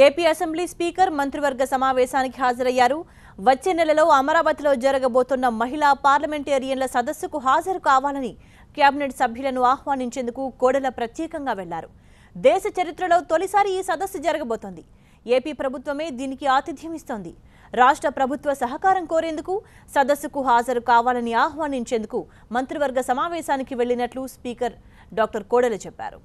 AP assembly speaker మంత్రివర్గ సమావేశానికి హాజరయ్యారు. వచ్చే నెలలో అమరావతిలో జరగబోతున్న మహిళా పార్లమెంటేరియన్ల సదస్సుకు హాజరు కావాలని కేబినెట్ సభ్యులను ఆహ్వానించేందుకు కోడెల ప్రత్యేకంగా వెళ్లారు. దేశ చరిత్రలో తొలిసారి ఈ సదస్సు జరగబోతోంది. ఏపీ ప్రభుత్వమే దీనికి ఆతిథ్యం ఇస్తోంది. రాష్ట్ర ప్రభుత్వ సహకారం కోరేందుకు సదస్సుకు హాజరు కావాలని ఆహ్వానించేందుకు మంత్రివర్గ సమావేశానికి వెళ్లినట్లు స్పీకర్ డాక్టర్ కోడెల చెప్పారు.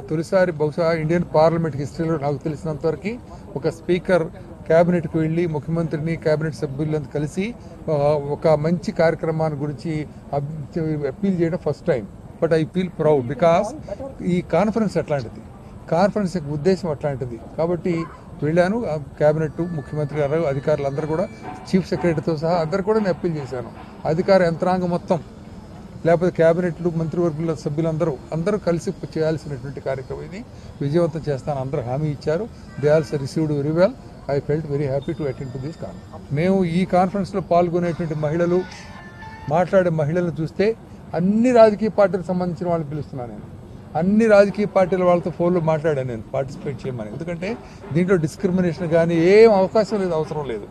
తొలిసారి బహుశా ఇండియన్ పార్లమెంట్ హిస్టరీలో నాకు తెలిసినంతవరకు ఒక స్పీకర్ క్యాబినెట్కు వెళ్ళి ముఖ్యమంత్రిని క్యాబినెట్ సభ్యులంతా కలిసి ఒక మంచి కార్యక్రమాన్ని గురించి అప్పీల్ చేయడం first time. But I feel proud because ఈ కాన్ఫరెన్స్ అట్లాంటిది, కాన్ఫరెన్స్ యొక్క ఉద్దేశం అట్లాంటిది. కాబట్టి వెళ్ళాను. క్యాబినెట్, ముఖ్యమంత్రి గారు, అధికారులు అందరూ కూడా, చీఫ్ సెక్రటరీతో సహా అందరు కూడా నేను అప్పీల్ చేశాను. అధికార యంత్రాంగం మొత్తం, లేకపోతే క్యాబినెట్లు, మంత్రివర్గుల సభ్యులందరూ కలిసి చేయాల్సినటువంటి కార్యక్రమం ఇది. విజయవంతం చేస్తాను అందరూ హామీ ఇచ్చారు. They also received very well. I felt very happy to attend to this conference. మేము ఈ కాన్ఫరెన్స్లో పాల్గొనేటువంటి మహిళలు, మాట్లాడే మహిళలను చూస్తే అన్ని రాజకీయ పార్టీలకు సంబంధించిన వాళ్ళని పిలుస్తున్నాను నేను. అన్ని రాజకీయ పార్టీల వాళ్ళతో ఫోన్లో మాట్లాడాను నేను పార్టిసిపేట్ చేయమని. ఎందుకంటే దీంట్లో డిస్క్రిమినేషన్ కానీ ఏం అవకాశం లేదు, అవసరం లేదు.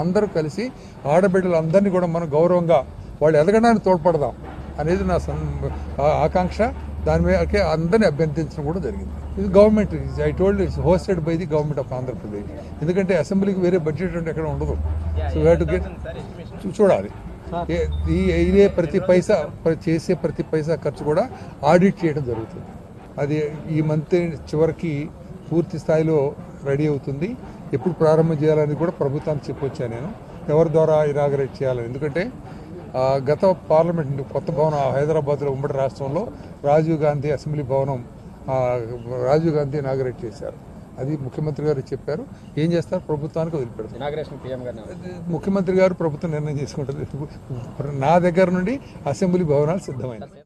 అందరూ కలిసి ఆడబిడ్డలు అందరినీ కూడా మనం గౌరవంగా వాళ్ళు ఎదగడానికి తోడ్పడదాం అనేది నా ఆకాంక్ష. దాని మీద అందరినీ అభ్యర్థించడం కూడా జరిగింది. ఇది government, I told it's hosted by the government of Andhra Pradesh. ఎందుకంటే అసెంబ్లీకి వేరే బడ్జెట్ అంటే ఎక్కడ ఉండదు. So we have to get చూడాలి. ఇదే ప్రతి పైసా చేసే ప్రతి పైసా ఖర్చు కూడా ఆడిట్ చేయడం జరుగుతుంది. అది ఈ మంత్ చివరికి పూర్తి స్థాయిలో రెడీ అవుతుంది. ఎప్పుడు ప్రారంభం చేయాలని కూడా ప్రభుత్వానికి చెప్పొచ్చా నేను, ఎవరి ద్వారా ఇనాగరేట్ చేయాలని. ఎందుకంటే గత పార్లమెంట్ కొత్త భవనం హైదరాబాద్లో ఉమ్మడి రాష్ట్రంలో రాజీవ్ గాంధీ అసెంబ్లీ భవనం రాజీవ్ గాంధీ ఇనాగరేట్ చేశారు. అది ముఖ్యమంత్రి గారు చెప్పారు. ఏం చేస్తారు, ప్రభుత్వానికి వదిలిపెడతారు. ముఖ్యమంత్రి గారు ప్రభుత్వం నిర్ణయం చేసుకుంటారు. నా దగ్గర నుండి అసెంబ్లీ భవనాలు సిద్ధమైంది.